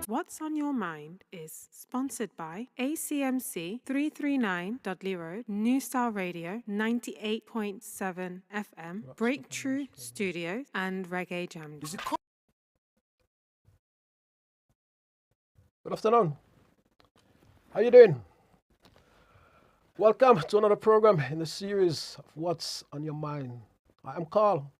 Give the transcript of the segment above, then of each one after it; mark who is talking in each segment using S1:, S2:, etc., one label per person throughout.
S1: What's on Your Mind is sponsored by ACMC 339 Dudley Road, New Style Radio 98.7 FM, Breakthrough Studios, and Reggae Jam.
S2: Good afternoon. How you doing? Welcome to another program in the series of What's on Your Mind. I am Carl.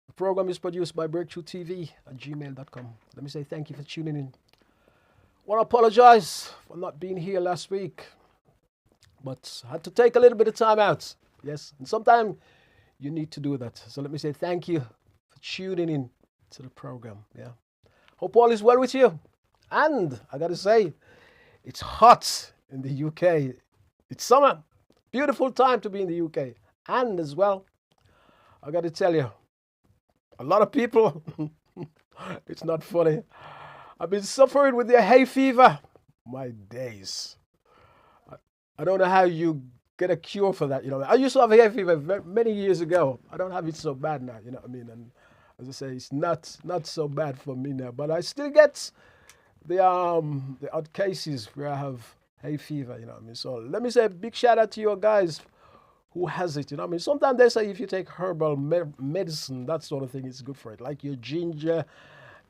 S2: The program is produced by breakthroughtv@gmail.com. Let me say thank you for tuning in. I want to apologize for not being here last week, but I had to take a little bit of time out. Yes, and sometimes you need to do that. So let me say thank you for tuning in to the program. Yeah, hope all is well with you. And I got to say, it's hot in the UK. It's summer. Beautiful time to be in the UK. And as well, I got to tell you, a lot of people, it's not funny. I've been suffering with the hay fever. My days. I don't know how you get a cure for that. You know, I used to have hay fever many years ago. I don't have it so bad now. You know what I mean? And as I say, it's not so bad for me now. But I still get the odd cases where I have hay fever. You know what I mean? So let me say a big shout out to you guys who has it, you know what I mean? Sometimes they say if you take herbal medicine, that sort of thing is good for it. Like your ginger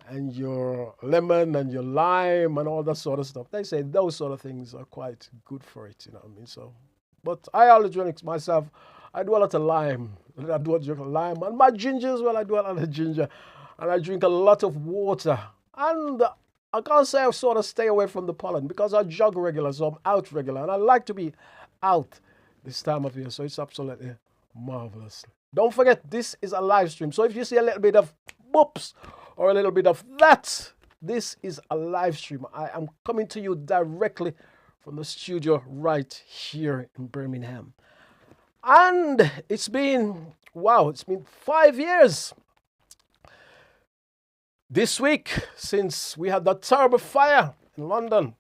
S2: and your lemon and your lime and all that sort of stuff. They say those sort of things are quite good for it, you know what I mean? So, but I always drink myself. I do a lot of lime. I do a drink of lime. And my ginger as well, I do a lot of ginger. And I drink a lot of water. And I can't say I sort of stay away from the pollen because I jog regular, so I'm out regular. And I like to be out this time of year, so it's absolutely marvelous. Don't forget, this is a live stream. So if you see a little bit of whoops or a little bit of that, this is a live stream. I am coming to you directly from the studio right here in Birmingham. And it's been, wow, it's been 5 years this week since we had that terrible fire in London.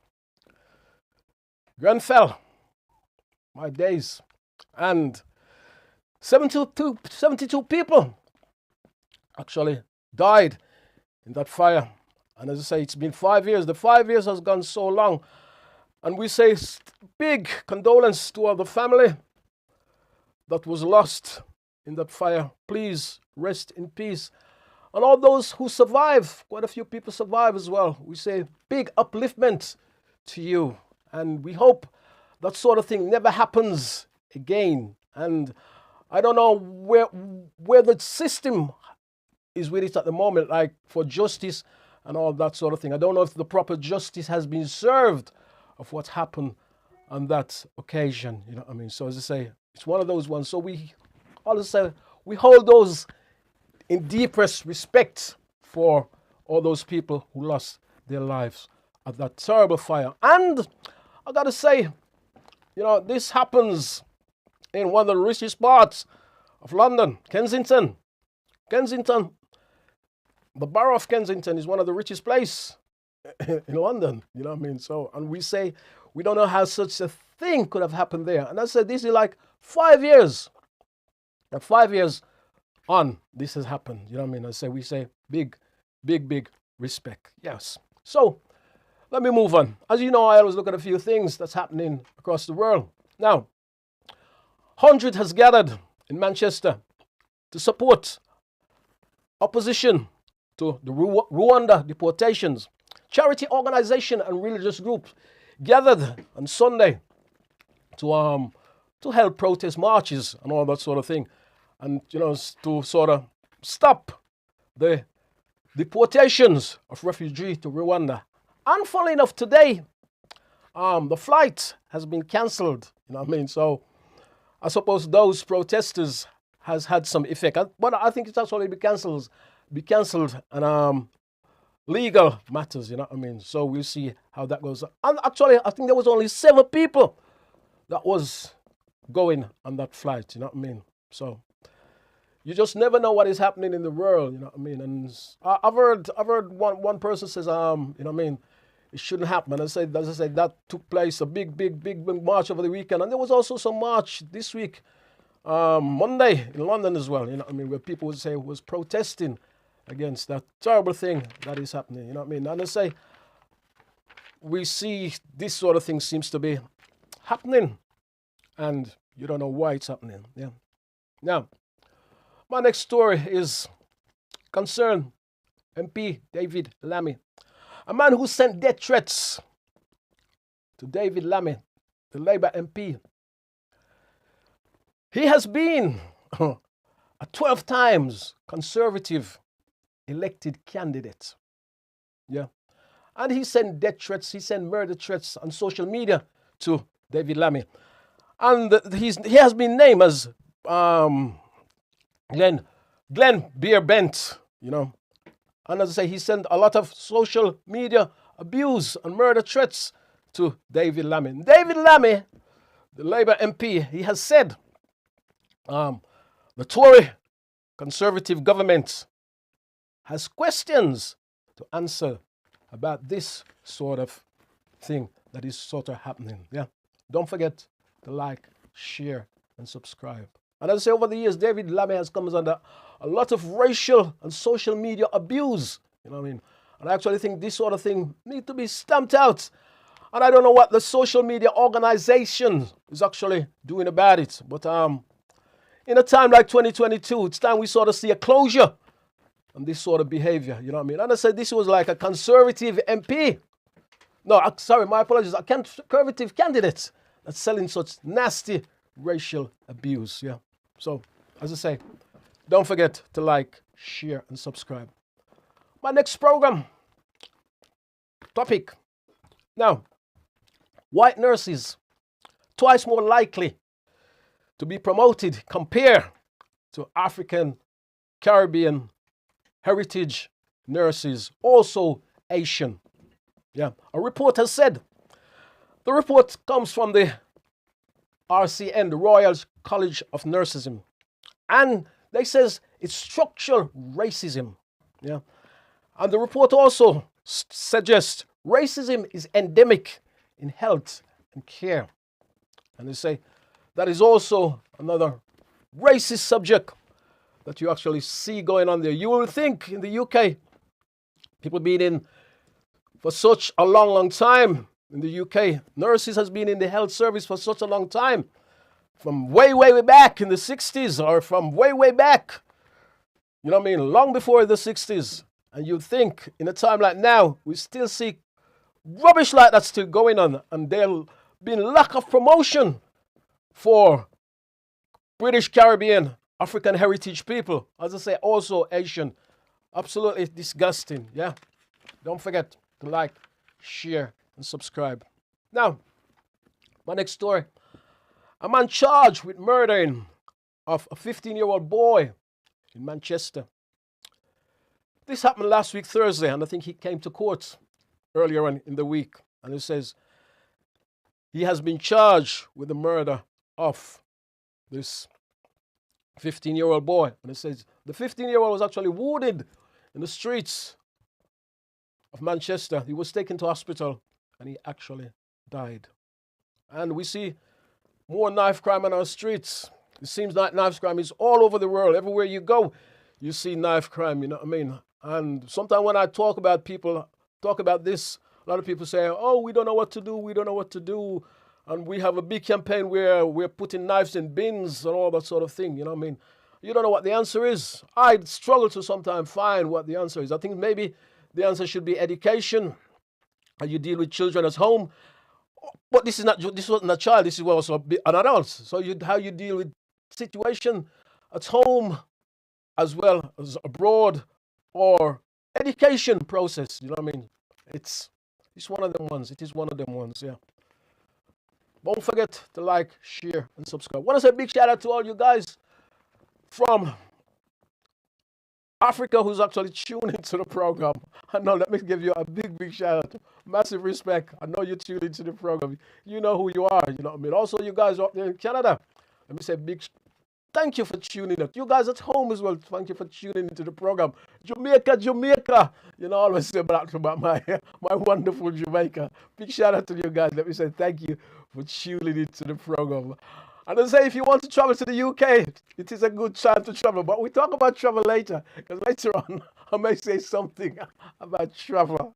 S2: Grenfell. My days. And 72 people actually died in that fire. And as I say, it's been 5 years. The 5 years has gone so long. And we say big condolence to all the family that was lost in that fire. Please rest in peace. And all those who survive, quite a few people survive as well. We say big upliftment to you. And we hope that sort of thing never happens again. And I don't know where the system is with it at the moment, like for justice and all that sort of thing. I don't know if the proper justice has been served of what happened on that occasion. You know what I mean? So as I say, it's one of those ones. So we always say we hold those in deepest respect for all those people who lost their lives at that terrible fire. And I gotta say, you know, this happens in one of the richest parts of London, Kensington. Kensington, the borough of Kensington is one of the richest places in London, you know what I mean? So, and we say, we don't know how such a thing could have happened there. And I said, this is like 5 years. And 5 years on, this has happened, you know what I mean? I say, we say big respect, yes. So, let me move on. As you know, I always look at a few things that's happening across the world. Now, 100 has gathered in Manchester to support opposition to the Rwanda deportations. Charity organization and religious groups gathered on Sunday to help protest marches and all that sort of thing, and you know, to sort of stop the deportations of refugees to Rwanda. And funnily enough, today, the flight has been cancelled. You know what I mean? So I suppose those protesters has had some effect. But I think it's actually be cancelled and legal matters. You know what I mean? So we'll see how that goes. And actually, I think there was only 7 people that was going on that flight. You know what I mean? So you just never know what is happening in the world. You know what I mean? And I've heard one person says, you know what I mean? It shouldn't happen. And as I said, that took place, a big march over the weekend. And there was also some march this week, Monday in London as well, you know what I mean, where people would say was protesting against that terrible thing that is happening, you know what I mean. And I say, we see this sort of thing seems to be happening, and you don't know why it's happening. Yeah. Now, my next story is concern MP David Lammy, a man who sent death threats to David Lammy, the Labour MP. He has been a 12 times Conservative elected candidate. Yeah. And he sent death threats, he sent murder threats on social media to David Lammy. And he has been named as Glenn Beer Bent, you know. And as I say, he sent a lot of social media abuse and murder threats to David Lammy. David Lammy, the Labour MP, he has said the Tory Conservative government has questions to answer about this sort of thing that is sort of happening. Yeah. Don't forget to like, share, and subscribe. And as I say, over the years, David Lammy has come under a lot of racial and social media abuse. You know what I mean? And I actually think this sort of thing needs to be stamped out. And I don't know what the social media organization is actually doing about it. But in a time like 2022, it's time we sort of see a closure on this sort of behavior. You know what I mean? And I said this was like a Conservative MP. No, sorry, my apologies. A Conservative candidate that's selling such nasty racial abuse. Yeah. So, as I say, don't forget to like, share, and subscribe. My next program topic. Now, white nurses twice more likely to be promoted compared to African, Caribbean, heritage nurses, also Asian. Yeah, a report has said. The report comes from the RCN, the Royal College of Nursing, and they says it's structural racism. Yeah, and the report also suggests racism is endemic in health and care, and they say that is also another racist subject that you actually see going on there. You will think in the UK, people being in for such a long time in the UK, nurses has been in the health service for such a long time, from way back in the 60s, or from way back, you know what I mean, long before the 60s. And you think in a time like now, we still see rubbish like that still going on, and there'll be lack of promotion for British, Caribbean, African heritage people. As I say, also Asian. Absolutely disgusting, yeah? Don't forget to like, share, and subscribe. Now, my next story. A man charged with murdering of a 15-year-old boy in Manchester. This happened last week, Thursday, and I think he came to court earlier on in the week. And it says he has been charged with the murder of this 15-year-old boy. And it says the 15-year-old was actually wounded in the streets of Manchester. He was taken to hospital and he actually died. And we see more knife crime on our streets. It seems like knife crime is all over the world. Everywhere you go, you see knife crime, you know what I mean? And sometimes when I talk about this, a lot of people say, oh, we don't know what to do. And we have a big campaign where we're putting knives in bins and all that sort of thing, you know what I mean? You don't know what the answer is. I struggle to sometimes find what the answer is. I think maybe the answer should be education, how you deal with children at home. But this wasn't a child, this is also an adult. So how you deal with situation at home as well as abroad, or education process, you know what I mean? It's one of them ones. It is one of them ones, yeah. Don't forget to like, share, and subscribe. I want to say a big shout out to all you guys from Africa who's actually tuning into the program. I know, let me give you a big shout out. Massive respect. I know you tune into the program. You know who you are, you know what I mean? Also, you guys up there in Canada, let me say big thank you for tuning in. You guys at home as well, thank you for tuning into the program. Jamaica. You know, I always say about my wonderful Jamaica. Big shout out to you guys. Let me say thank you for tuning into the program. And I say, if you want to travel to the UK, it is a good time to travel. But we talk about travel later, because later on, I may say something about travel.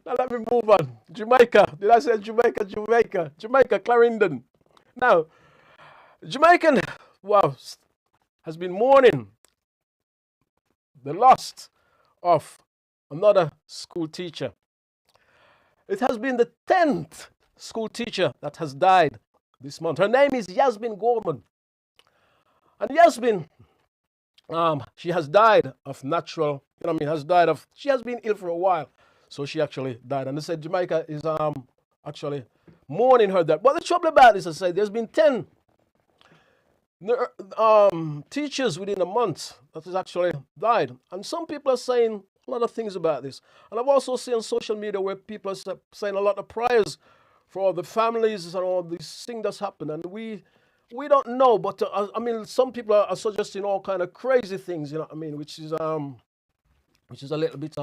S2: Now let me move on. Jamaica. Did I say Jamaica? Jamaica. Jamaica, Clarendon. Now, Jamaican, wow, has been mourning the loss of another school teacher. It has been the 10th school teacher that has died this month. Her name is Yasmin Gorman. And Yasmin, she has died of natural, she has been ill for a while. So she actually died. And they said Jamaica is actually mourning her death. But the trouble about this, I say, there's been 10 teachers within a month that has actually died. And some people are saying a lot of things about this. And I've also seen on social media where people are saying a lot of prayers for all the families and all these things that's happened. And we don't know, but some people are suggesting all kind of crazy things, which is a little bit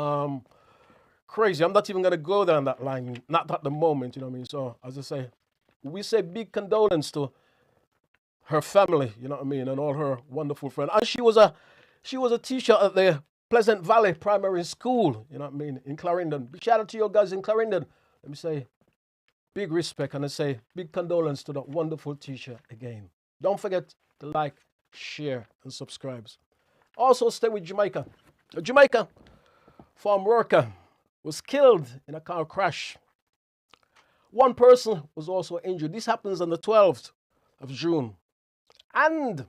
S2: crazy. I'm not even going to go down that line, not at the moment, So, as I say, we say big condolence to her family, and all her wonderful friends. And she was a teacher at the Pleasant Valley Primary School, in Clarendon. Big shout out to you guys in Clarendon. Let me say big respect, and I say big condolence to that wonderful teacher again. Don't forget to like, share, and subscribe. Also, stay with Jamaica. A Jamaica farm worker was killed in a car crash. One person was also injured. This happens on the 12th of June. And,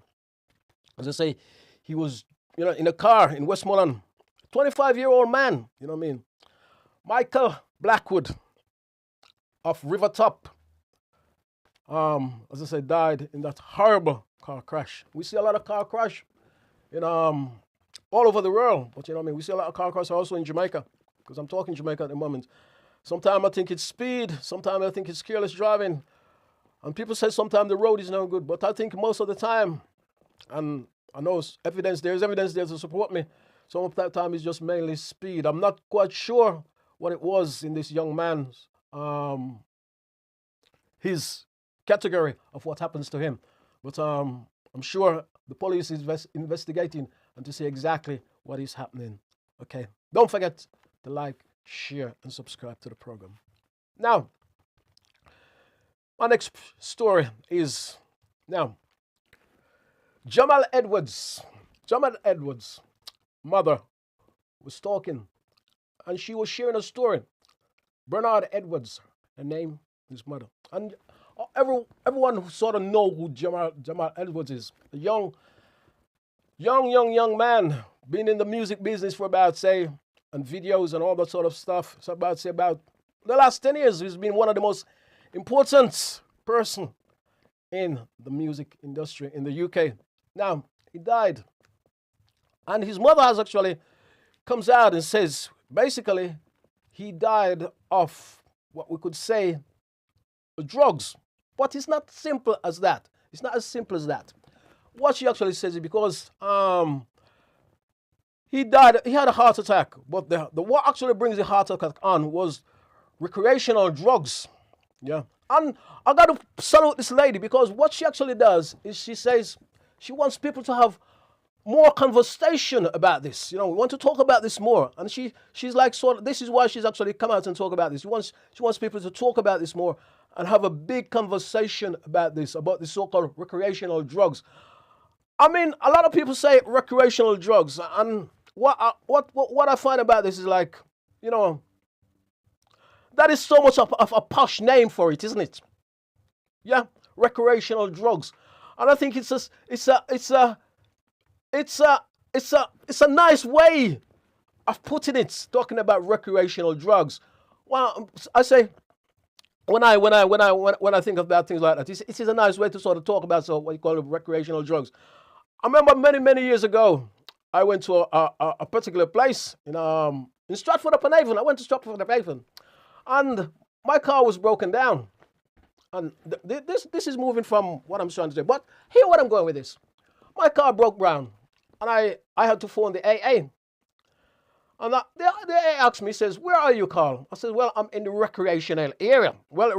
S2: as I say, he was, in a car in Westmoreland. 25-year-old man, Michael Blackwood of Rivertop, as I said, died in that horrible car crash. We see a lot of car crash in all over the world, but we see a lot of car crash also in Jamaica, because I'm talking Jamaica at the moment. Sometimes I think it's speed, sometimes I think it's careless driving, and people say sometimes the road is no good, but I think most of the time, and I know there's evidence there to support me, some of that time is just mainly speed. I'm not quite sure what it was in this young man's his category of what happens to him. But I'm sure the police is investigating and to see exactly what is happening. Okay. Don't forget to like, share, and subscribe to the program. Now, my next story is Jamal Edwards. Jamal Edwards' mother was talking, and she was sharing a story. Bernard Edwards, her name, his mother. And everyone sort of know who Jamal Edwards is. A young man, been in the music business for about, say, and videos and all that sort of stuff. So about the last 10 years, he's been one of the most important person in the music industry in the UK. Now, he died. And his mother has actually comes out and says, basically, he died of what we could say drugs. But it's not simple as that. It's not as simple as that. What she actually says is because he died, he had a heart attack. But the what actually brings the heart attack on was recreational drugs. Yeah. And I got to salute this lady because what she actually does is she says she wants people to have more conversation about this. We want to talk about this more. And she's like, this is why she's actually come out and talk about this. She wants people to talk about this more and have a big conversation about this, about the so-called recreational drugs. I mean, a lot of people say recreational drugs, and what I find about this is like, that is so much of a posh name for it, isn't it? Yeah, recreational drugs, and I think it's a nice way of putting it, talking about recreational drugs. Well, I say when I think about things like that, it is a nice way to sort of talk about what you call recreational drugs. I remember many years ago, I went to a particular place in Stratford-upon-Avon. I went to Stratford-upon-Avon, and my car was broken down. And this is moving from what I'm trying to say. But hear what I'm going with this. My car broke down, and I had to phone the AA. And the AA asked me, says, "Where are you, Carl?" I said, "Well, I'm in the recreational area." Well,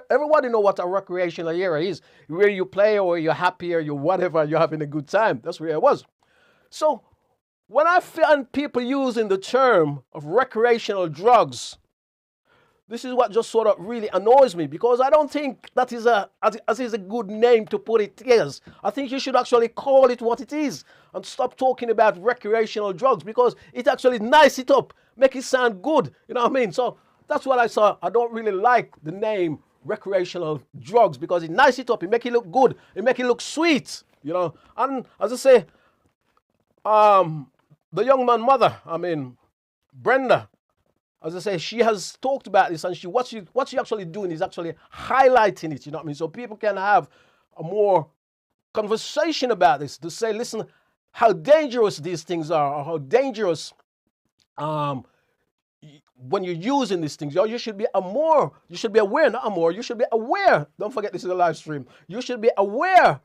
S2: everybody know what a recreational area is. Where you play or you're happy or you whatever, you're having a good time. That's where I was. So when I find people using the term of recreational drugs, this is what just sort of really annoys me, because I don't think that is as is a good name to put it is. I think you should actually call it what it is and stop talking about recreational drugs, because it actually nice it up, make it sound good. You know what I mean? So that's what I saw. I don't really like the name recreational drugs, because it nice it up, it make it look good, it make it look sweet. You know, and as I say, the young man mother, Brenda, as I say, she has talked about this, and what she actually doing is actually highlighting it, you know what I mean? So people can have a more conversation about this, to say, listen, how dangerous these things are, or how dangerous when you're using these things. You should be aware, you should be aware. Don't forget, this is a live stream. You should be aware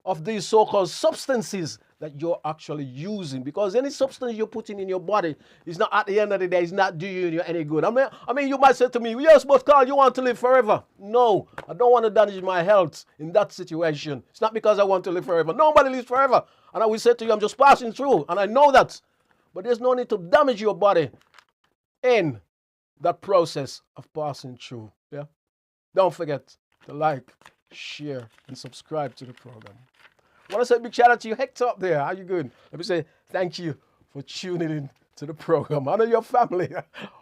S2: of these so-called substances that you're actually using, because any substance you're putting in your body is not, at the end of the day, is not doing you any good. I mean, you might say to me, yes, but Carl, you want to live forever. No, I don't want to damage my health in that situation. It's not because I want to live forever. Nobody lives forever. And I will say to you, I'm just passing through, and I know that. But there's no need to damage your body in that process of passing through. Yeah. Don't forget to like, share, and subscribe to the program. I want to say a big shout out to you, Hector, up there. How you doing? Let me say thank you for tuning in to the program. I know your family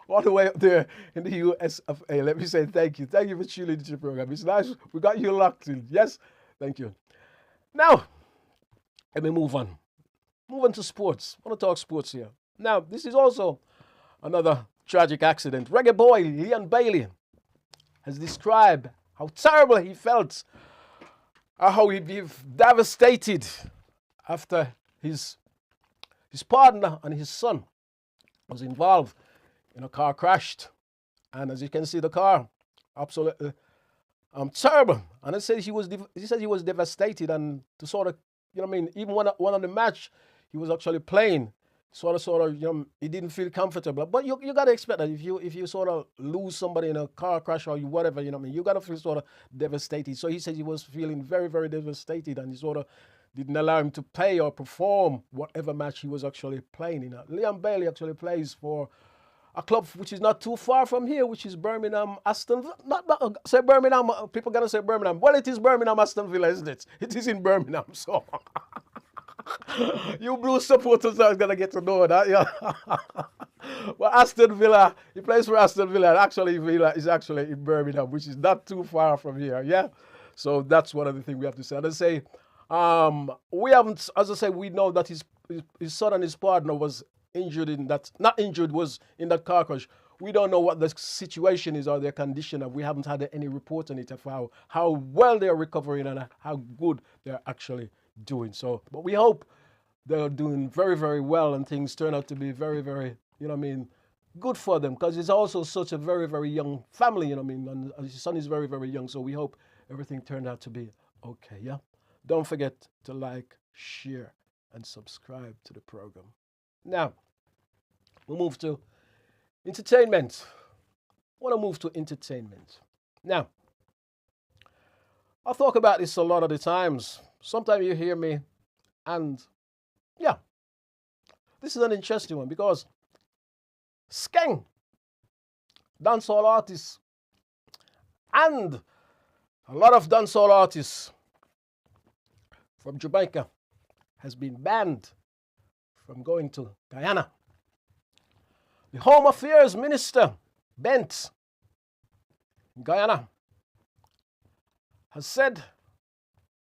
S2: all the way up there in the US of A. Let me say thank you. Thank you for tuning into the program. It's nice. We got you locked in. Yes? Thank you. Now, let me move on. Move on to sports. I want to talk sports here. Now, this is also another tragic accident. Reggae boy Leon Bailey has described how terrible he felt, how he'd be devastated after his partner and his son was involved in a car crash. And as you can see, the car absolutely terrible. And he said he was devastated, and to sort of, you know what I mean, even one on the match he was actually playing, sort of, you know, he didn't feel comfortable. But you got to expect that if you sort of lose somebody in a car crash or whatever, you know what I mean, you got to feel sort of devastated. So he said he was feeling very, very devastated, and he sort of didn't allow him to play or perform whatever match he was actually playing in. Leon Bailey actually plays for a club which is not too far from here, which is Birmingham, Aston Villa. Not say Birmingham, people gonna say Birmingham. Well, it is Birmingham, Aston Villa, isn't it? It is in Birmingham, so you Blues supporters are gonna get to know that, yeah. Well, Aston Villa, he plays for Aston Villa, and actually Villa is actually in Birmingham, which is not too far from here, yeah. So that's one of the things we have to say. And I say, we haven't, as I say, we know that his son and his partner was injured in that, not injured, was in that car crash. We don't know what the situation is or their condition, and we haven't had any report on it of how well they're recovering and how good they're actually doing. So, but we hope they're doing very, very well, and things turn out to be very, very, you know what I mean, good for them, because it's also such a very, very young family, you know what I mean, and his son is very, very young, so we hope everything turned out to be okay, yeah? Don't forget to like, share, and subscribe to the program. Now, we'll move to entertainment. I want to move to entertainment. Now, I talk about this a lot of the times. Sometimes you hear me, and yeah, this is an interesting one, because Skeng, dancehall artists, and a lot of dancehall artists from Jamaica has been banned from going to Guyana. The Home Affairs Minister, Bent, in Guyana, has said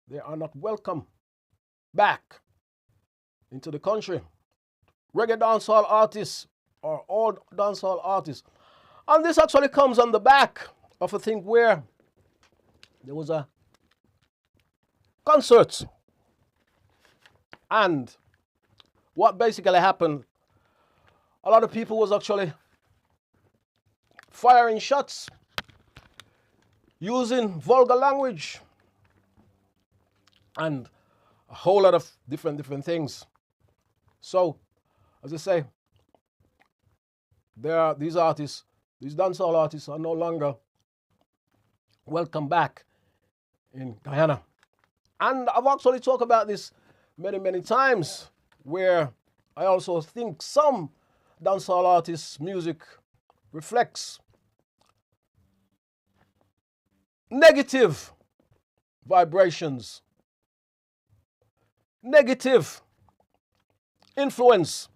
S2: they are not welcome back into the country. Reggae dancehall artists are all dancehall artists. And this actually comes on the back of a thing where there was a concert. And what basically happened, a lot of people was actually firing shots, using vulgar language, and a whole lot of different things. So, as I say, these artists, these dancehall artists are no longer welcome back in Guyana. And I've actually talked about this many, many times, where I also think some dancehall artists' music reflects negative vibrations, negative influence.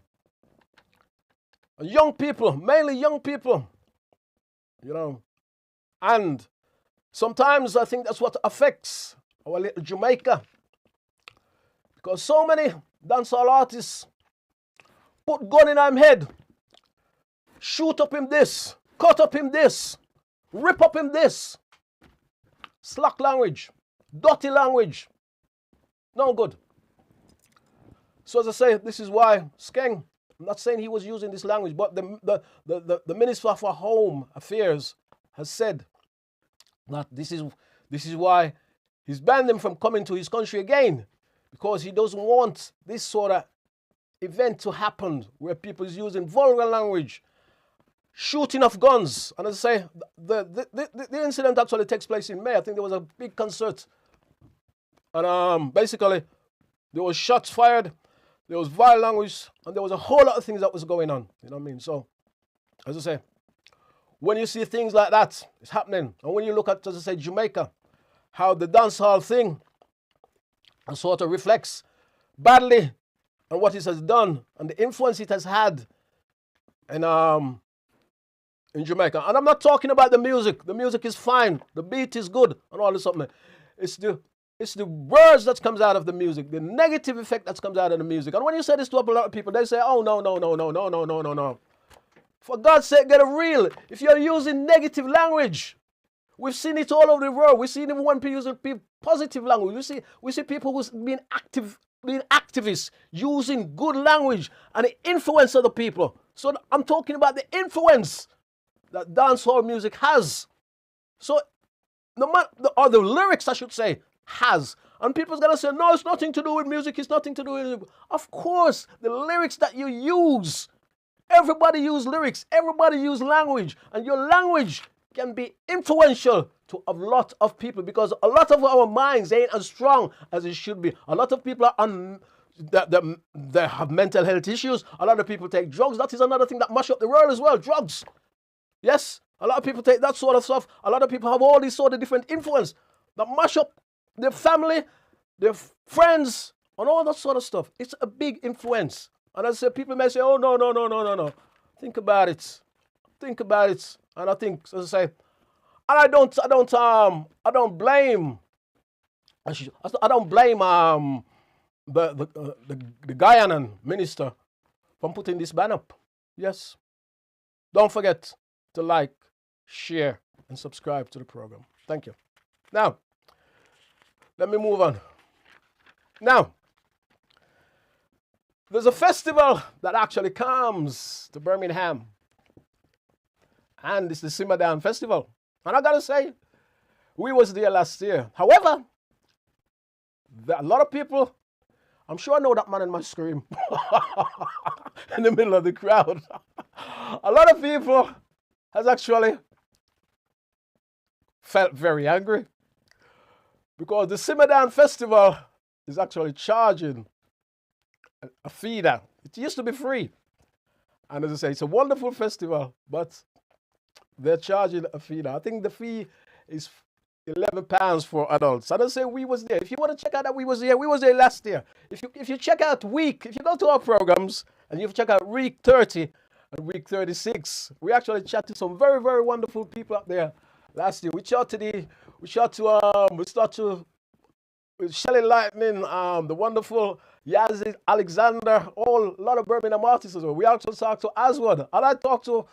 S2: Young people, mainly young people, and sometimes I think that's what affects our little Jamaica. Because so many dancehall artists put gun in him head, shoot up him this, cut up him this, rip up him this. Slack language, dirty language, no good. So as I say, this is why Skeng, I'm not saying he was using this language, but the Minister for Home Affairs has said that this is why he's banned them from coming to his country again, because he doesn't want this sort of event to happen where people is using vulgar language, shooting off guns. And as I say, the incident actually takes place in May. I think there was a big concert, and basically there was shots fired, there was vile language, and there was a whole lot of things that was going on. You know what I mean? So, as I say, when you see things like that, it's happening. And when you look at, as I say, Jamaica, how the dancehall thing sort of reflects badly on what it has done and the influence it has had in Jamaica. And I'm not talking about the music. The music is fine. The beat is good and all this something. It's the words that comes out of the music, the negative effect that comes out of the music. And when you say this to a lot of people, they say, oh, no. For God's sake, get a real. If you're using negative language, we've seen it all over the world. We've seen even when people using positive language. We see people who's being activists, using good language and the influence of the people. So I'm talking about the influence that dancehall music has. So no matter, or the lyrics, I should say, has. And people's gonna say, no, it's nothing to do with music, it's nothing to do with it. Of course, the lyrics that you use, everybody use lyrics, everybody use language, and your language can be influential to a lot of people, because a lot of our minds ain't as strong as it should be. A lot of people are they have mental health issues. A lot of people take drugs. That is another thing that mash up the world as well, drugs. Yes, a lot of people take that sort of stuff. A lot of people have all these sort of different influence that mash up their family, their friends, and all that sort of stuff. It's a big influence. And as I say, people may say, oh, no. Think about it. And I think, as I say, and I don't blame the Guyanan minister from putting this ban up. Yes. Don't forget to like, share, and subscribe to the program. Thank you. Now, let me move on. Now, there's a festival that actually comes to Birmingham, and it's the Simmerdown Festival. And I gotta say, we was there last year. However, a lot of people, I'm sure I know that man in my scream in the middle of the crowd. A lot of people has actually felt very angry, because the Simmerdown Festival is actually charging a fee now. It used to be free. And as I say, it's a wonderful festival, but they're charging a fee now. I think the fee is £11 for adults. And I say we was there. If you want to check out that we was there last year. If you check out if you go to our programs and you check out week 30 and week 36, we actually chatted to some very, very wonderful people up there last year. We started with Shelly Lightning, the wonderful Yazid Alexander, a lot of Birmingham artists as well. We also talked to Aswad, and I talked to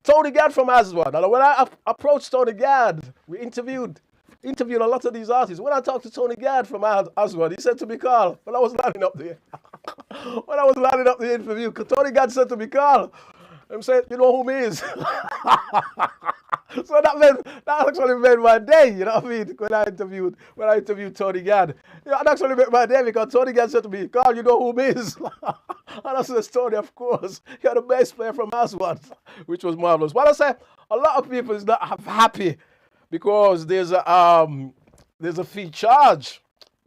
S2: Tony Gadd from Aswad. And when I approached Tony Gadd, we interviewed a lot of these artists. When I talked to Tony Gadd from Aswad, he said to me, Carl, when I was lining up the interview, Tony Gadd said to me, Carl, I'm saying, you know who me is? So that actually made my day, you know what I mean? When I interviewed Tony Gadd. That actually made my day, because Tony Gadd said to me, Carl, you know who me is? And I said, Tony, of course. You're the bass player from Aswad, which was marvelous. But I say, a lot of people is not happy because there's a fee charge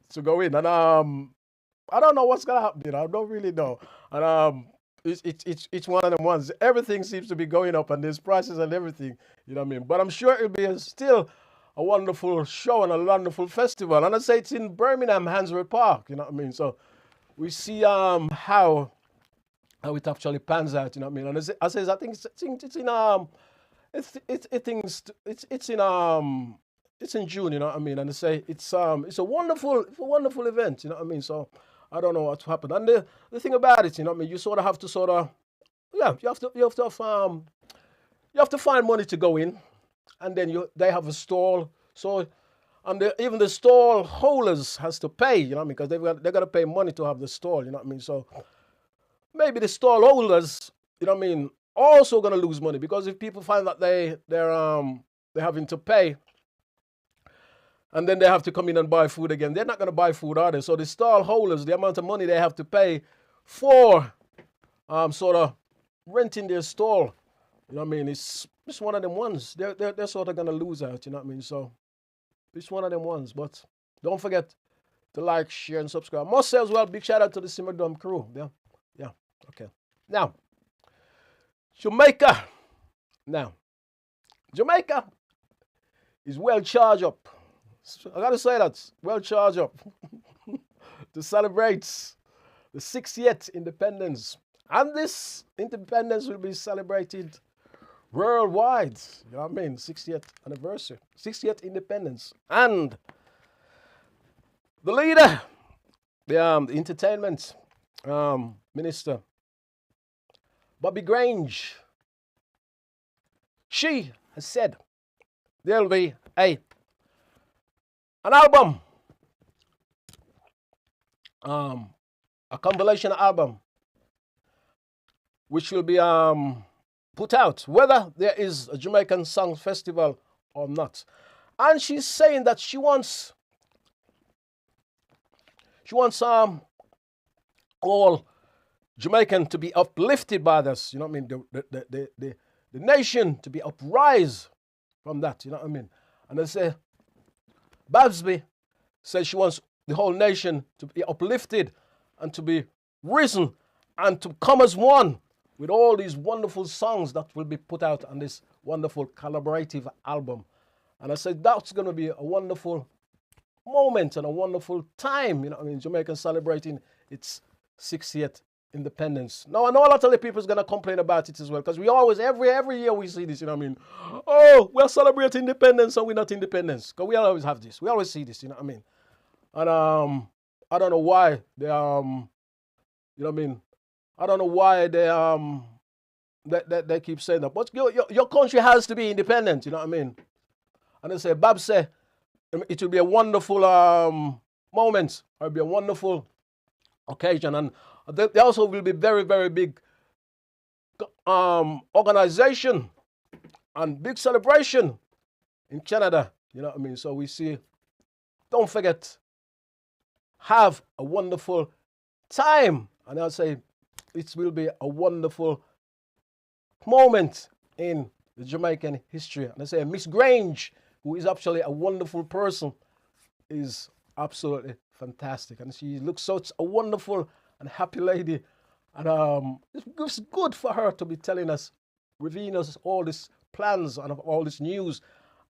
S2: to go in. And I don't know what's going to happen, I don't really know. And it's one of them ones. Everything seems to be going up, and there's prices and everything. You know what I mean? But I'm sure it'll be still a wonderful show and a wonderful festival. And I say it's in Birmingham, Hansworth Park. You know what I mean? So we see how it actually pans out. You know what I mean? And I think it's in June. You know what I mean? And they say it's a wonderful event. You know what I mean? So I don't know what's happened. And the thing about it, you know what I mean? You sort of have to you have to find money to go in, and then they have a stall. So, and even the stall holders has to pay, you know what I mean? Because they got to pay money to have the stall, you know what I mean? So maybe the stall holders, you know what I mean, also gonna lose money, because if people find that they're having to pay, and then they have to come in and buy food again, they're not gonna buy food, are they? So the stall holders, the amount of money they have to pay for sort of renting their stall, you know what I mean? It's one of them ones. They're sort of gonna lose out, you know what I mean? So it's one of them ones. But don't forget to like, share, and subscribe. Must say as well, big shout out to the Simmerdown crew. Yeah, okay. Now, Jamaica. Now, Jamaica is well charged up. I gotta say that, well charged up to celebrate the 60th independence. And this independence will be celebrated worldwide. You know what I mean? 60th anniversary, 60th independence. And the leader, the entertainment minister, Bobby Grange, she has said there'll be an album, a compilation album, which will be put out, whether there is a Jamaican Song Festival or not. And she's saying that she wants all Jamaican to be uplifted by this, you know what I mean? The nation to be uprise from that, you know what I mean? And they say, Babsby says she wants the whole nation to be uplifted and to be risen and to come as one with all these wonderful songs that will be put out on this wonderful collaborative album. And I said that's going to be a wonderful moment and a wonderful time, you know what I mean? Jamaica celebrating its 60th independence. Now, I know a lot of the people is going to complain about it as well, because we always, every year we see this, you know what I mean? Oh, we're celebrating independence and we're not independence. Because we always have this. We always see this, you know what I mean? And I don't know why they, you know what I mean? I don't know why they keep saying that. But your country has to be independent, you know what I mean? And they say, Bab say, it will be a wonderful moment. It'll be a wonderful occasion. And they also will be very, very big organization and big celebration in Canada, you know what I mean? So we see, don't forget, have a wonderful time. And I'll say, it will be a wonderful moment in the Jamaican history. And I say, Miss Grange, who is actually a wonderful person, is absolutely fantastic. And she looks such a wonderful and happy lady. And it's good for her to be telling us, revealing us all these plans and all this news.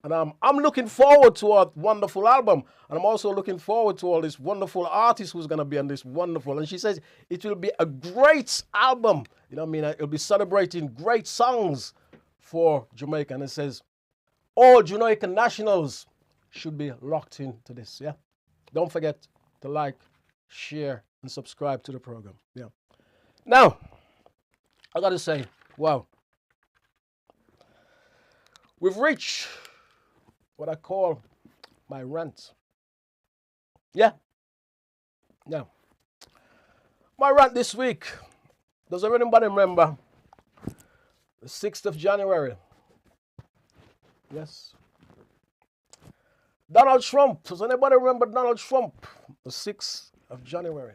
S2: And I'm looking forward to a wonderful album. And I'm also looking forward to all this wonderful artists who's going to be on this wonderful. And she says it will be a great album. You know what I mean? It'll be celebrating great songs for Jamaica. And it says all Jamaican nationals should be locked into this. Yeah. Don't forget to like, share, and subscribe to the program. Yeah. Now, I got to say, wow. We've reached what I call my rant. Yeah. Now, my rant this week. Does anybody remember the 6th of January? Yes. Donald Trump. Does anybody remember Donald Trump? The 6th of January.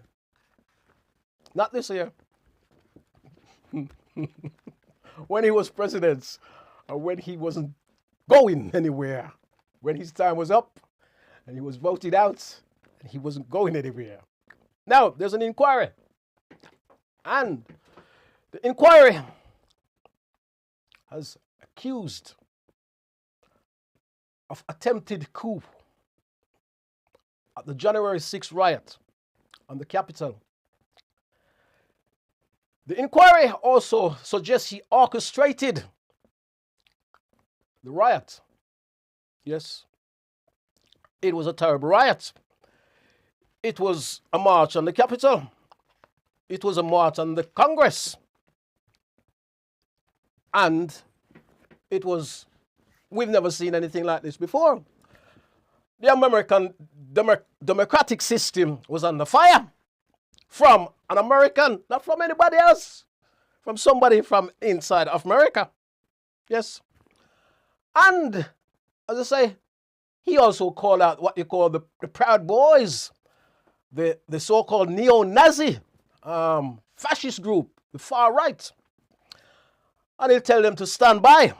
S2: Not this year. When he was president, or when he wasn't going anywhere. When his time was up and he was voted out and he wasn't going anywhere. Now, there's an inquiry. And The inquiry has accused of attempted coup at the January 6th riot on the Capitol. The inquiry also suggests he orchestrated the riot. Yes, it was a terrible riot. It was a march on the Capitol. It was a march on the Congress. And we've never seen anything like this before. The American democratic system was under fire from an American, not from anybody else, from somebody from inside of America. Yes. And, as I say, he also called out what you call the Proud Boys, the so-called neo-Nazi fascist group, the far right. And he'll tell them to stand by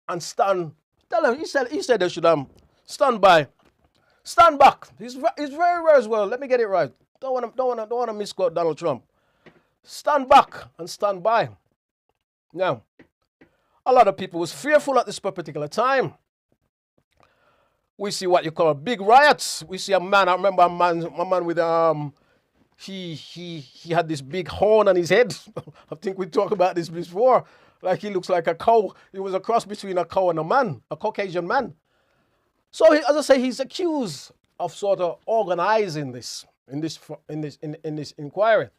S2: and tell them, he said they should stand by, stand back. He's very rare as well. Let me get it right. Don't want to misquote Donald Trump. Stand back and stand by. Now, a lot of people was fearful at this particular time. We see what you call big riots. We see a man. I remember a man with he had this big horn on his head. I think we talked about this before. Like he looks like a cow. He was a cross between a cow and a man, a Caucasian man. So as I say, he's accused of sort of organizing this in this inquiry.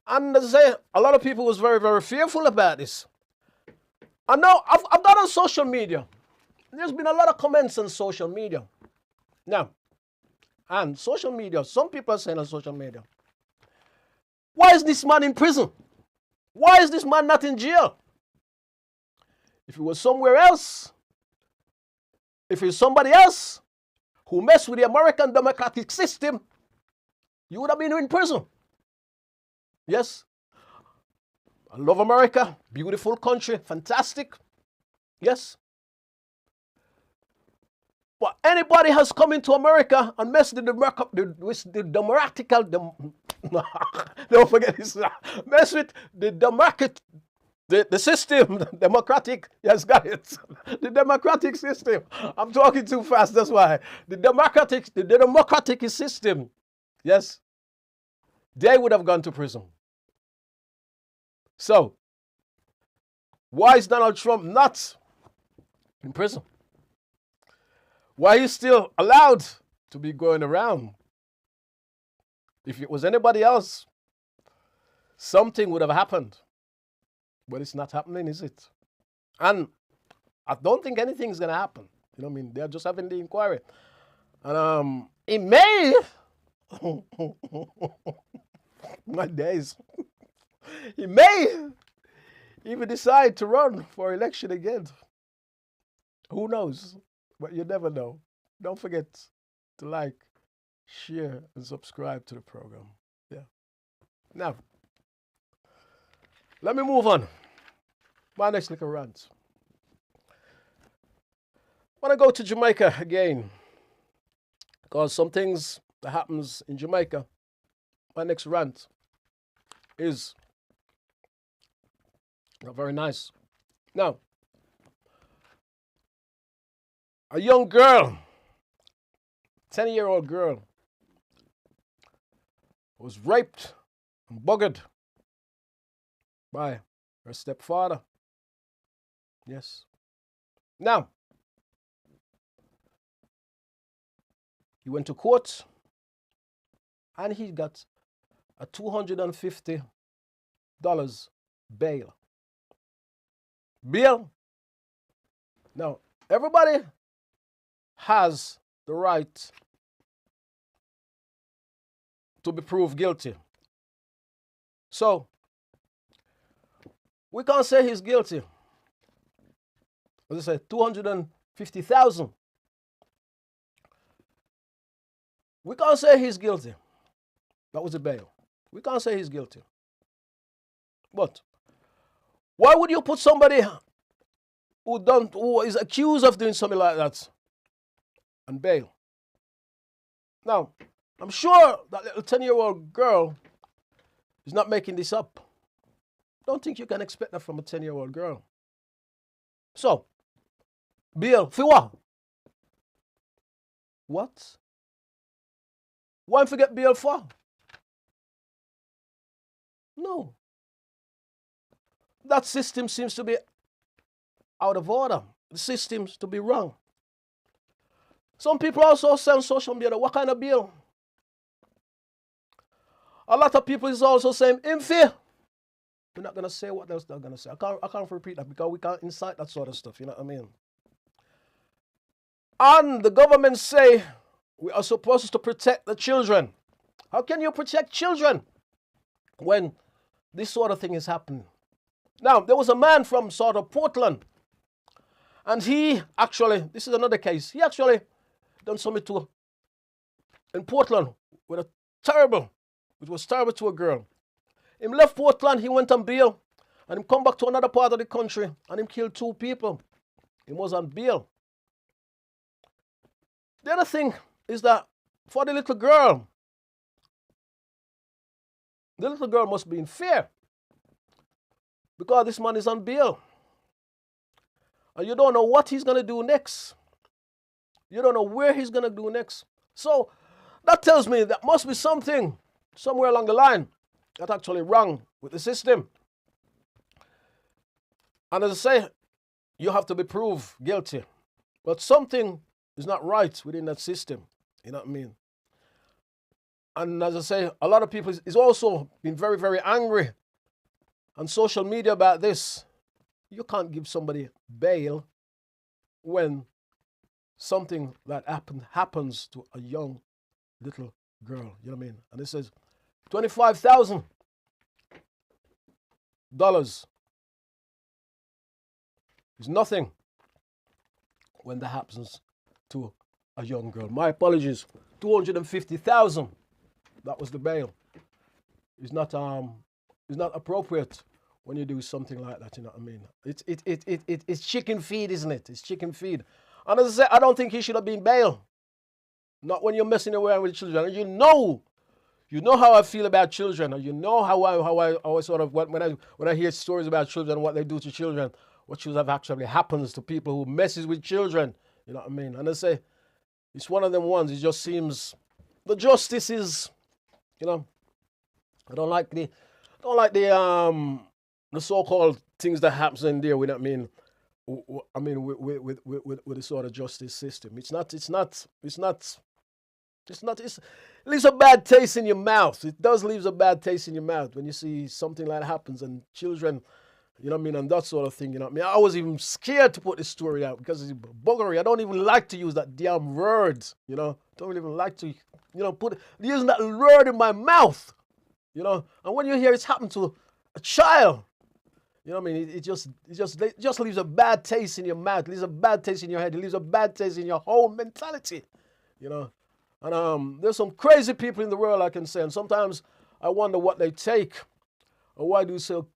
S2: And as I say, a lot of people was very, very fearful about this. And now I've got on social media. There's been a lot of comments on social media. Now, and social media, some people are saying on social media, why is this man in prison? Why is this man not in jail? If he was somewhere else, if it's somebody else who messed with the American democratic system, you would have been in prison. Yes. I love America. Beautiful country. Fantastic. Yes. But anybody has come into America and messed with the democratical, don't forget this, mess with the system, democratic, yes, got it. The democratic system. I'm talking too fast, that's why. The democratic system, yes, they would have gone to prison. So, why is Donald Trump not in prison? Why is he still allowed to be going around? If it was anybody else, something would have happened. But it's not happening, is it? And I don't think anything's going to happen. You know what I mean? They're just having the inquiry. And it may, my days, he may even decide to run for election again. Who knows? But you never know. Don't forget to like, share, and subscribe to the program. Yeah. Now, let me move on. My next little rant. I want to go to Jamaica again. Because some things that happens in Jamaica, my next rant is not very nice. Now, a young girl, 10-year-old girl, was raped and buggered by her stepfather. Yes. Now, he went to court and he got a $250 bail. Bail. Now, everybody has the right to be proved guilty. So, we can't say he's guilty. As I say, 250,000. We can't say he's guilty. That was a bail. We can't say he's guilty. But why would you put somebody who is accused of doing something like that on bail? Now, I'm sure that little 10-year-old girl is not making this up. Don't think you can expect that from a 10-year-old girl. So, bail, for what? What? Why forget bail for? No. That system seems to be out of order. The system seems to be wrong. Some people also say on social media, what kind of bail? A lot of people is also saying, in fear. We're not going to say what else they're going to say. I can't repeat that because we can't incite that sort of stuff, you know what I mean? And the government say we are supposed to protect the children. How can you protect children when this sort of thing is happening? Now, there was a man from sort of Portland, and he actually, this is another case, he actually done something to, in Portland, with a terrible, it was terrible to a girl. He left Portland, he went on bail, and he come back to another part of the country, and he killed 2 people. He was on bail. The other thing is that for the little girl must be in fear because this man is on bail. And you don't know what he's going to do next. You don't know where he's going to do next. So that tells me that must be something somewhere along the line that's actually wrong with the system. And as I say, you have to be proved guilty. But something is not right within that system. You know what I mean? And as I say, a lot of people is also been very, very angry on social media about this. You can't give somebody bail when something that happens to a young little girl. You know what I mean? And it says $25,000 is nothing when that happens to a young girl. My apologies. $250,000. That was the bail. It's not appropriate when you do something like that. You know what I mean? It's chicken feed, isn't it? It's chicken feed. And as I say, I don't think he should have been bailed. Not when you're messing around with children. And you know how I feel about children, and you know how I sort of when I hear stories about children, what they do to children, what should have actually happens to people who messes with children. You know what I mean? And I say, it's one of them ones. It just seems the justice is, you know, I don't like the so-called things that happens in there. With with the sort of justice system. It leaves a bad taste in your mouth. It does leave a bad taste in your mouth when you see something like that happens and children, you know what I mean, and that sort of thing, you know what I mean. I was even scared to put this story out because it's buggery. I don't even like to use that damn word, you know. Don't even like to, you know, using that word in my mouth, you know. And when you hear it's happened to a child, you know what I mean, it just leaves a bad taste in your mouth, leaves a bad taste in your head, it leaves a bad taste in your whole mentality, you know. And there's some crazy people in the world, I can say, and sometimes I wonder what they take or why do so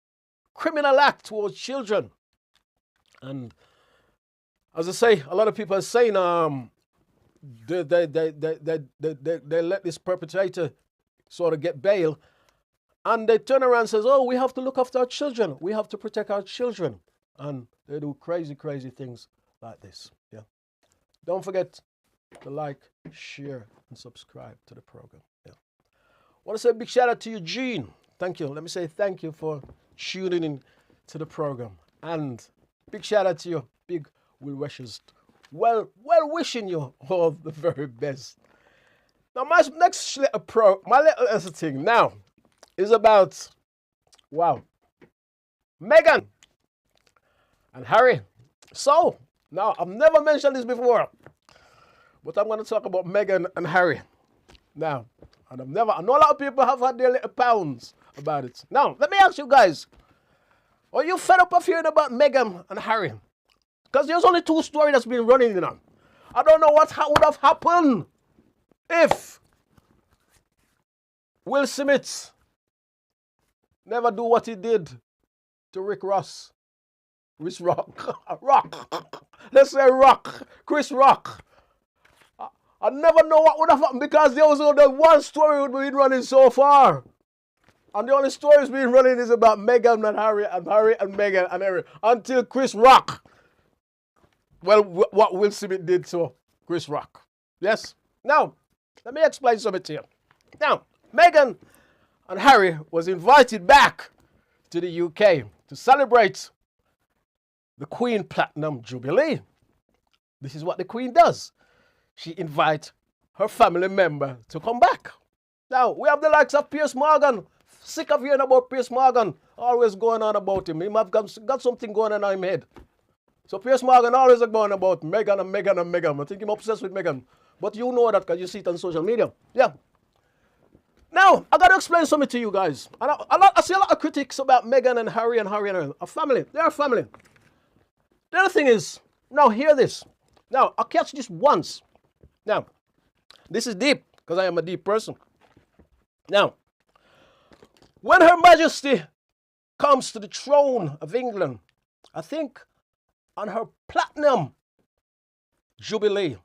S2: criminal act towards children. And as I say, a lot of people are saying they let this perpetrator sort of get bail, and they turn around and says, oh, we have to look after our children, we have to protect our children, and they do crazy things like this. Yeah, don't forget to like, share, and subscribe to the program. Yeah, I want to say a big shout out to Eugene. Thank you. Let me say thank you for tuning in to the program, and big shout out to you, big well wishes. Well wishing you all the very best. Now my next little thing now is about, wow, Meghan and Harry. So now I've never mentioned this before, but I'm going to talk about Meghan and Harry now. And I know a lot of people have had their little pounds about it. Now, let me ask you guys, are you fed up of hearing about Meghan and Harry? Because there's only 2 stories that's been running, you know. I don't know what would have happened if Will Smith never do what he did to Rick Ross. Chris Rock. Let's say Rock. Chris Rock. I never know what would have happened because there was only one story we've been running so far. And the only stories being running is about Meghan and Harry and Harry and Meghan and Harry until Chris Rock. Well, what Will Smith did to Chris Rock. Yes? Now, let me explain something to you. Now, Meghan and Harry was invited back to the UK to celebrate the Queen Platinum Jubilee. This is what the Queen does. She invites her family member to come back. Now, we have the likes of Piers Morgan. Sick of hearing about Piers Morgan. Always going on about him. He might have got something going on in his head. So Piers Morgan always going about Meghan and Meghan and Meghan. I think I'm obsessed with Meghan. But you know that because you see it on social media. Yeah. Now, I got to explain something to you guys. And I see a lot of critics about Meghan and Harry and Harry. A family. They're a family. The other thing is, now hear this. Now, I catch this once. Now, this is deep because I am a deep person. Now, when Her Majesty comes to the throne of England, I think on her platinum jubilee,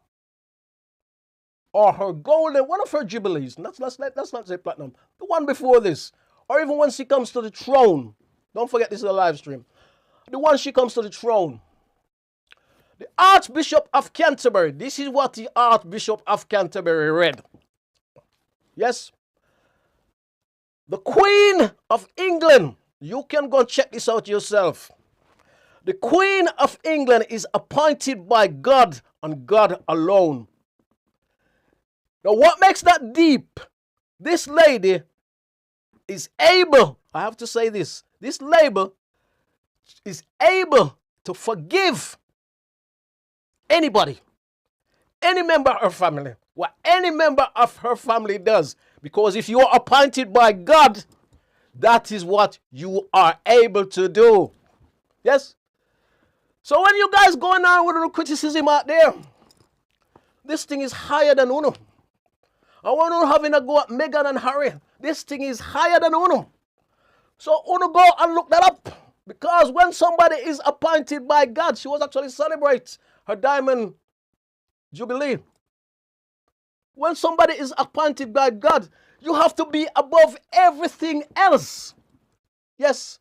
S2: or her golden, one of her jubilees, let's not say platinum, the one before this, or even when she comes to the throne, don't forget this is a live stream, the one she comes to the throne, the Archbishop of Canterbury, this is what the Archbishop of Canterbury read. Yes? The Queen of England, you can go and check this out yourself. The Queen of England is appointed by God and God alone. Now, what makes that deep? This lady is able, I have to say this lady is able to forgive anybody, any member of her family, what any member of her family does. Because if you are appointed by God, that is what you are able to do. Yes? So when you guys going on with a little criticism out there, this thing is higher than Uno. I want to having a go at Meghan and Harry. This thing is higher than Uno. So Uno go and look that up. Because when somebody is appointed by God, she was actually celebrate her diamond jubilee. When somebody is appointed by God, you have to be above everything else. Yes.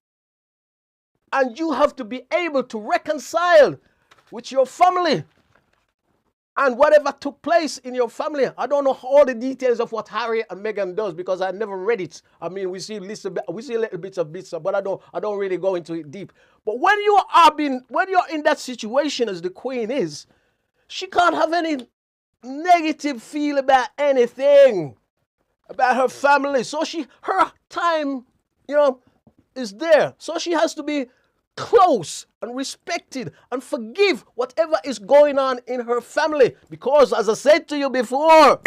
S2: And you have to be able to reconcile with your family and whatever took place in your family. I don't know all the details of what Harry and Meghan does because I never read it. I mean, we see little bits of bits, but I don't really go into it deep. But when you're in that situation as the Queen is, she can't have any negative feel about anything about her family. So her time, is there. So she has to be close and respected and forgive whatever is going on in her family. Because as I said to you before,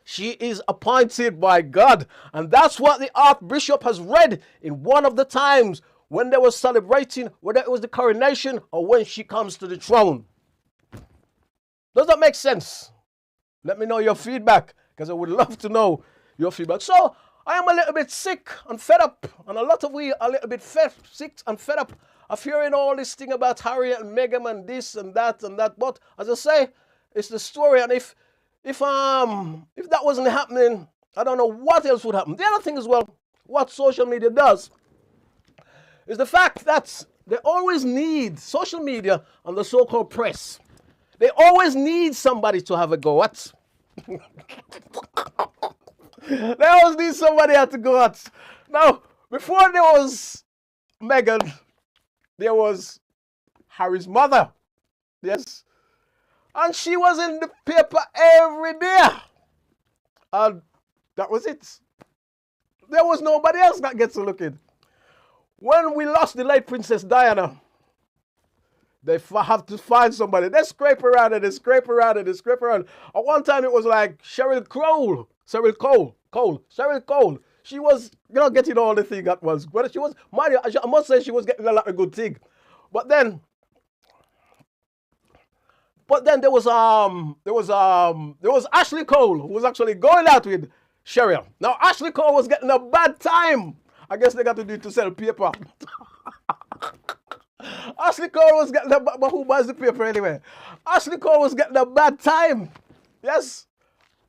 S2: she is appointed by God. And that's what the Archbishop has read in one of the times when they were celebrating, whether it was the coronation or when she comes to the throne. Does that make sense? Let me know your feedback, because I would love to know your feedback. So, I am a little bit sick and fed up, and a lot of we are a little bit sick and fed up of hearing all this thing about Harry and Meghan and this and that and that. But, as I say, it's the story, and if that wasn't happening, I don't know what else would happen. The other thing as well, what social media does, is the fact that they always need social media and the so-called press. They always need somebody to have a go at. They always need somebody to go at. Now, before there was Meghan, there was Harry's mother. Yes. And she was in the paper every day. And that was it. There was nobody else that gets a look in. When we lost the late Princess Diana, they have to find somebody. They scrape around and they scrape around and they scrape around. At one time it was like Cheryl Cole. She was, getting all the thing at once. But she was, I must say she was getting a lot of good thing. But then there was Ashley Cole who was actually going out with Cheryl. Now Ashley Cole was getting a bad time. I guess they got to do it to sell paper. Ashley Cole was getting but who buys the paper anyway? Ashley Cole was getting a bad time. Yes.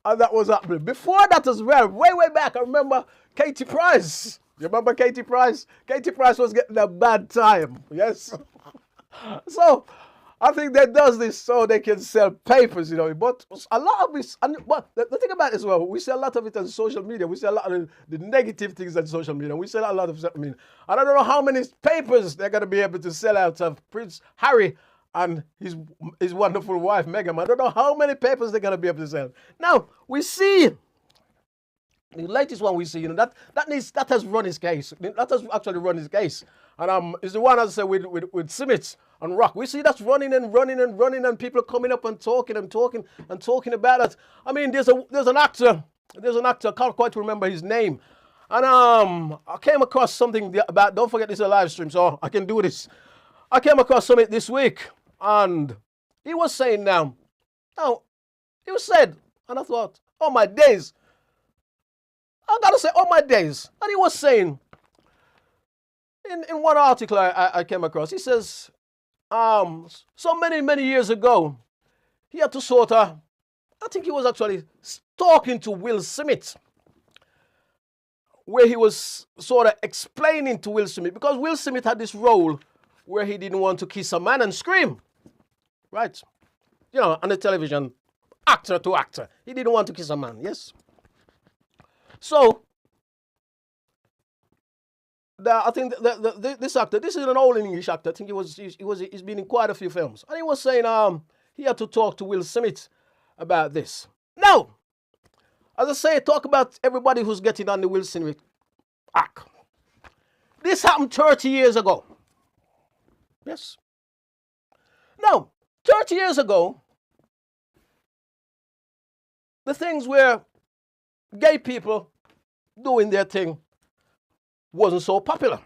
S2: And that was happening. Before that as well, way back, I remember Katie Price. You remember Katie Price? Katie Price was getting a bad time. Yes. So I think they does this so they can sell papers, you know. But a lot of it, but the thing about it as well, we see a lot of it on social media. We see a lot of the negative things on social media. We see a lot of, I mean, I don't know how many papers they're going to be able to sell out of Prince Harry and his wonderful wife, Meghan. I don't know how many papers they're going to be able to sell. Now, we see the latest one we see, you know, that has run his case. That has actually run his case. And is the one, as I say, with Simmons and Rock. We see that's running and people are coming up and talking about it. I mean, there's an actor, I can't quite remember his name. And I came across something about, don't forget this is a live stream, so I can do this. I came across something this week, and he was saying he was said, and I thought, oh my days. I gotta say, oh my days. And he was saying, in one article I came across, he says, so many years ago, he had to sort of, I think he was actually talking to Will Smith, where he was sort of explaining to Will Smith, because Will Smith had this role where he didn't want to kiss a man and scream, right? You know, on the television, actor to actor. He didn't want to kiss a man, yes? So, I think this actor, this is an old English actor. I think he's been in quite a few films, and he was saying he had to talk to Will Smith about this. Now, as I say, talk about everybody who's getting on the Will Smith act. This happened 30 years ago. Yes. Now, 30 years ago, the things where gay people doing their thing wasn't so popular,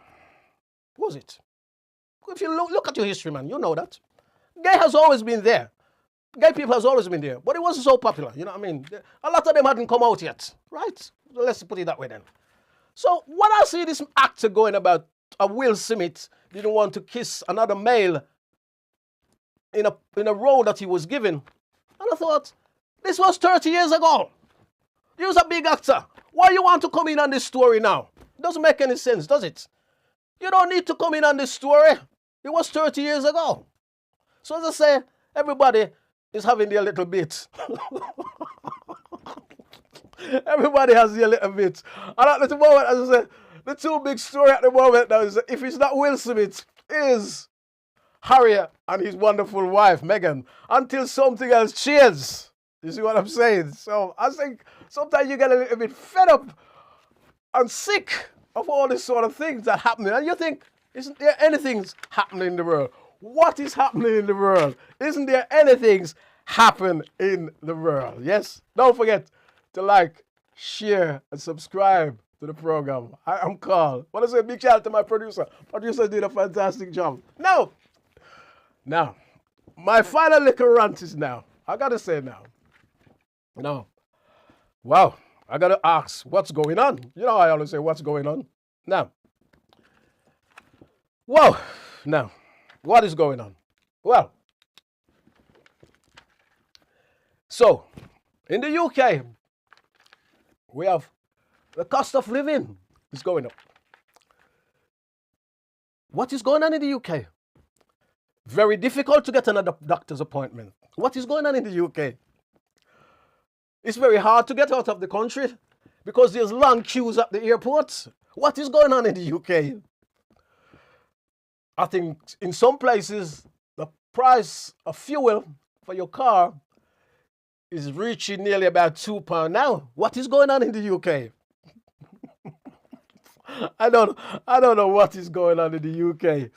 S2: was it? If you look at your history, man, you know that. Gay has always been there. Gay people has always been there, but it wasn't so popular, you know what I mean? A lot of them hadn't come out yet, right? Let's put it that way then. So when I see this actor going about Will Smith didn't want to kiss another male in a role that he was given, and I thought, this was 30 years ago. He was a big actor. Why you want to come in on this story now? It doesn't make any sense, does it? You don't need to come in on this story. It was 30 years ago. So as I say, everybody is having their little bit. Everybody has their little bit. And at the moment, as I say, the two big story at the moment now is if it's not Will Smith, is Harry and his wonderful wife, Meghan, until something else changes. You see what I'm saying? So I think sometimes you get a little bit fed up and sick of all these sort of things that happen. And you think, isn't there anything happening in the world? What is happening in the world? Isn't there anything happen in the world? Yes? Don't forget to like, share, and subscribe to the program. I'm Carl. I want to say a big shout out to my producer. Producer did a fantastic job. Now, my final little rant is now. I got to say now, wow, I got to ask, what's going on? You know, I always say, what's going on? Now, what is going on? Well, so, in the UK, we have the cost of living is going up. What is going on in the UK? Very difficult to get another doctor's appointment. What is going on in the UK? It's very hard to get out of the country because there's long queues at the airports. What is going on in the UK? I think in some places, the price of fuel for your car is reaching nearly about £2 now. What is going on in the UK? I don't know what is going on in the UK.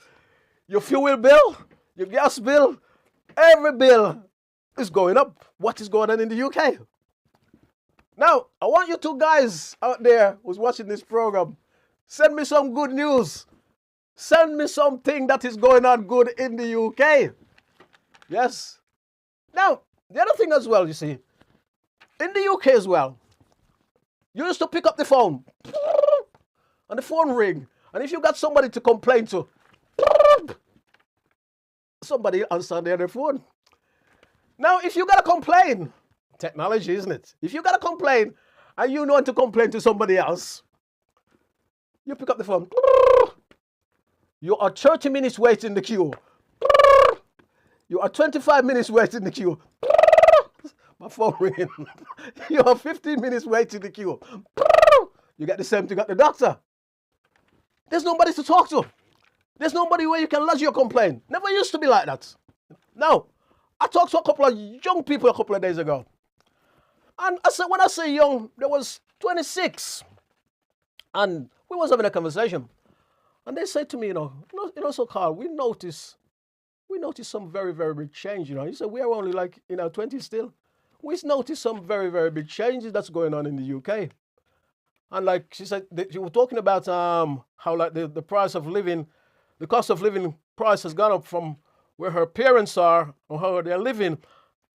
S2: Your fuel bill, your gas bill, every bill is going up. What is going on in the UK? Now, I want you two guys out there who's watching this program, send me some good news. Send me something that is going on good in the UK. Yes. Now, the other thing as well, you see, in the UK as well, you used to pick up the phone, and the phone ring, and if you got somebody to complain to, somebody answer the other phone. Now, if you got to complain, technology, isn't it? If you got to complain, and you know to complain to somebody else, You pick up the phone. You are 30 minutes waiting in the queue. You are 25 minutes waiting in the queue. My phone ringing. You are 15 minutes waiting in the queue. You get the same thing at the doctor. There's nobody to talk to. There's nobody where you can lodge your complaint. Never used to be like that. Now, I talked to a couple of young people a couple of days ago. And I said, when I say young, there was 26. And we was having a conversation. And they said to me, so Carl, we noticed some very, very big change, He said, we are only like in our 20s still. We noticed some very, very big changes that's going on in the UK. And like she said, you were talking about how like the price of living, the cost of living price has gone up from where her parents are or how they're living.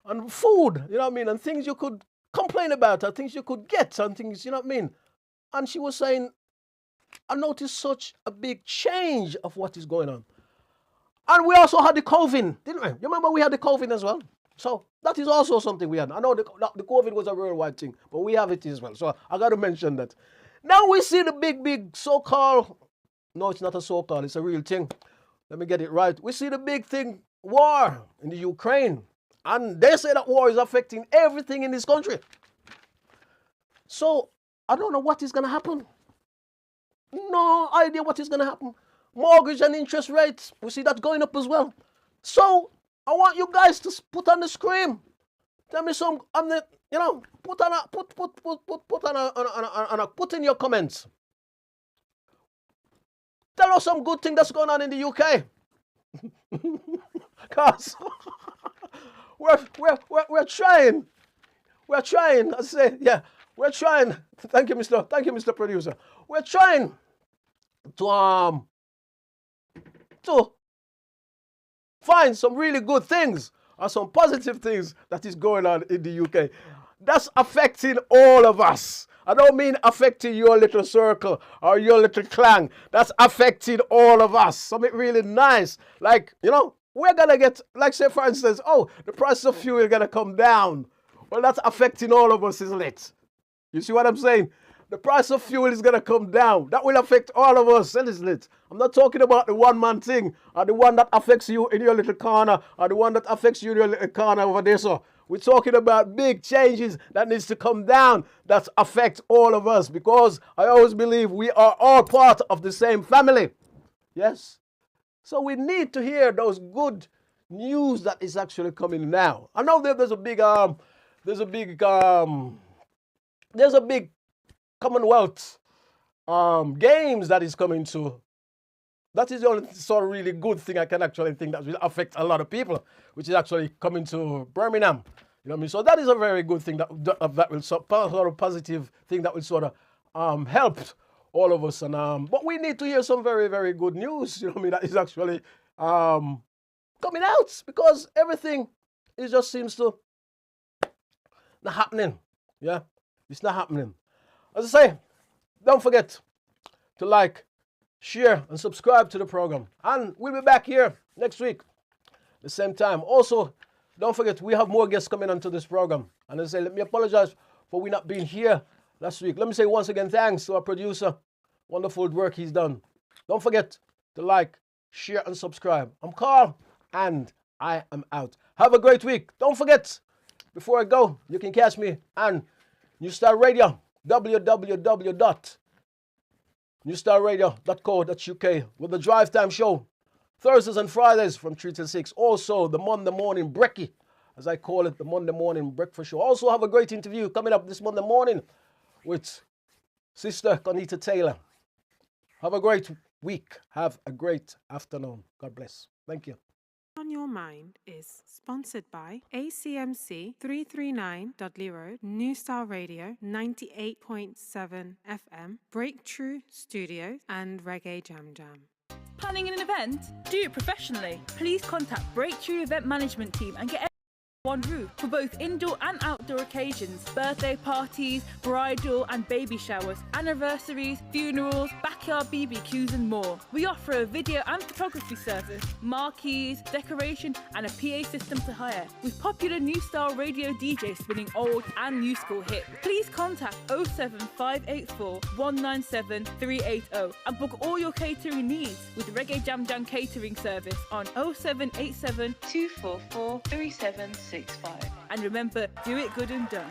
S2: And food, and things you could complain about, and things you could get, and things, And she was saying, I noticed such a big change of what is going on. And we also had the COVID, didn't we? You remember we had the COVID as well? So that is also something we had. I know the COVID was a worldwide thing, but we have it as well. So I got to mention that. Now we see the big so-called, no, it's not a so-called, it's a real thing. Let me get it right. We see the big thing, war in the Ukraine. And they say that war is affecting everything in this country. So I don't know what is going to happen. No idea what is going to happen. Mortgage and interest rates, we see that going up as well. So I want you guys to put on the screen. Tell me some, put in your comments. Tell us some good thing that's going on in the UK. Cause we're trying. We're trying. I say, yeah, we're trying. Thank you, Mr. Producer. We're trying to find some really good things or some positive things that is going on in the UK. That's affecting all of us. I don't mean affecting your little circle or your little clan. That's affecting all of us. Something really nice. Like, we're going to get, like say for instance, the price of fuel is going to come down. Well, that's affecting all of us, isn't it? You see what I'm saying? The price of fuel is going to come down. That will affect all of us, isn't it? I'm not talking about the one-man thing or the one that affects you in your little corner or the one that affects you in your little corner over there. So we're talking about big changes that needs to come down that affect all of us, because I always believe we are all part of the same family. Yes? So we need to hear those good news that is actually coming now. I know there's a big Commonwealth games that is coming to. That is the only sort of really good thing I can actually think that will affect a lot of people, which is actually coming to Birmingham. You know what I mean? So that is a very good thing that will sort of positive thing that will sort of help all of us. And but we need to hear some very, very good news. You know what I mean? That is actually coming out, because everything just seems to not happening. Yeah, it's not happening. As I say, don't forget to like, share, and subscribe to the program. And we'll be back here next week, the same time. Also, don't forget, we have more guests coming onto this program. And as I say, let me apologize for we not being here last week. Let me say once again, thanks to our producer. Wonderful work he's done. Don't forget to like, share, and subscribe. I'm Carl, and I am out. Have a great week. Don't forget, before I go, you can catch me on New Star Radio, www.newstarradio.co.uk with the Drive Time Show, Thursdays and Fridays from 3 till 6. Also, the Monday morning brekkie, as I call it, the Monday morning breakfast show. Also have a great interview coming up this Monday morning with Sister Conita Taylor. Have a great week. Have a great afternoon. God bless. Thank you.
S1: On Your Mind is sponsored by ACMC 339.0, New Style Radio 98.7 FM, Breakthrough Studios, and Reggae Jam Jam.
S3: Planning an event? Do it professionally. Please contact Breakthrough Event Management Team and get one roof for both indoor and outdoor occasions, birthday parties, bridal and baby showers, anniversaries, funerals, backyard BBQs and more. We offer a video and photography service, marquees, decoration and a PA system to hire, with popular new style radio DJs spinning old and new school hits. Please contact 07584 197 380 and book all your catering needs with Reggae Jam Jam catering service on 0787 244 3765. And remember, do it good and done.